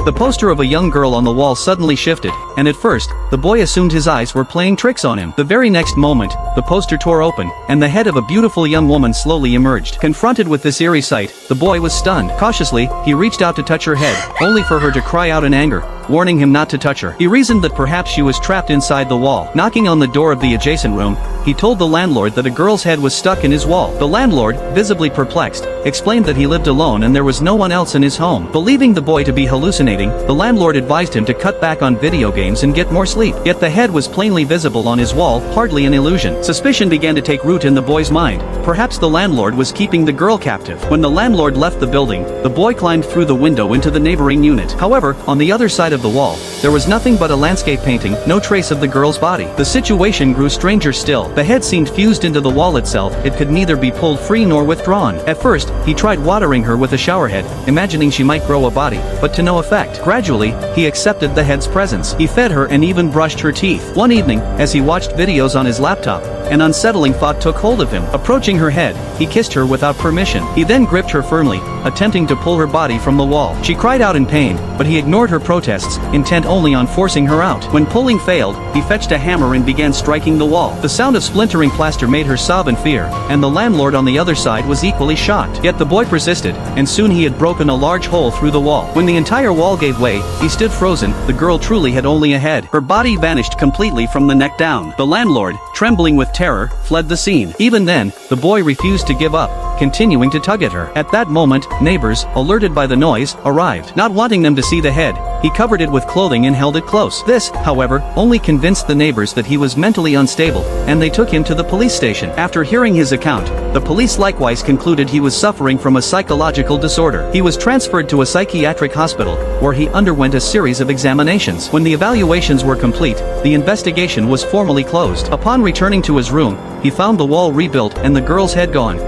The poster of a young girl on the wall suddenly shifted, and at first, the boy assumed his eyes were playing tricks on him. The very next moment, the poster tore open, and the head of a beautiful young woman slowly emerged. Confronted with this eerie sight, the boy was stunned. Cautiously, he reached out to touch her head, only for her to cry out in anger, warning him not to touch her. He reasoned that perhaps she was trapped inside the wall. Knocking on the door of the adjacent room, he told the landlord that a girl's head was stuck in his wall. The landlord, visibly perplexed, explained that he lived alone and there was no one else in his home. Believing the boy to be hallucinating, the landlord advised him to cut back on video games and get more sleep. Yet the head was plainly visible on his wall, hardly an illusion. Suspicion began to take root in the boy's mind. Perhaps the landlord was keeping the girl captive. When the landlord left the building, the boy climbed through the window into the neighboring unit. However, on the other side of the wall, there was nothing but a landscape painting, no trace of the girl's body. The situation grew stranger still. The head seemed fused into the wall itself. It could neither be pulled free nor withdrawn. At first, he tried watering her with a shower head, imagining she might grow a body, but to no effect. Gradually, he accepted the head's presence. He fed her and even brushed her teeth. One evening, as he watched videos on his laptop, an unsettling thought took hold of him. Approaching her head, he kissed her without permission. He then gripped her firmly, attempting to pull her body from the wall. She cried out in pain, but he ignored her protests, intent only on forcing her out. When pulling failed, he fetched a hammer and began striking the wall. The sound of splintering plaster made her sob in fear, and the landlord on the other side was equally shocked. Yet the boy persisted, and soon he had broken a large hole through the wall. When the entire wall gave way, he stood frozen. The girl truly had only a head. Her body vanished completely from the neck down. The landlord, trembling with terror, fled the scene. Even then, the boy refused to give up, continuing to tug at her. At that moment, neighbors, alerted by the noise, arrived. Not wanting them to see the head, he covered it with clothing and held it close. This, however, only convinced the neighbors that he was mentally unstable, and they took him to the police station. After hearing his account, the police likewise concluded he was suffering from a psychological disorder. He was transferred to a psychiatric hospital, where he underwent a series of examinations. When the evaluations were complete, the investigation was formally closed. Upon returning to his room, he found the wall rebuilt and the girl's head gone.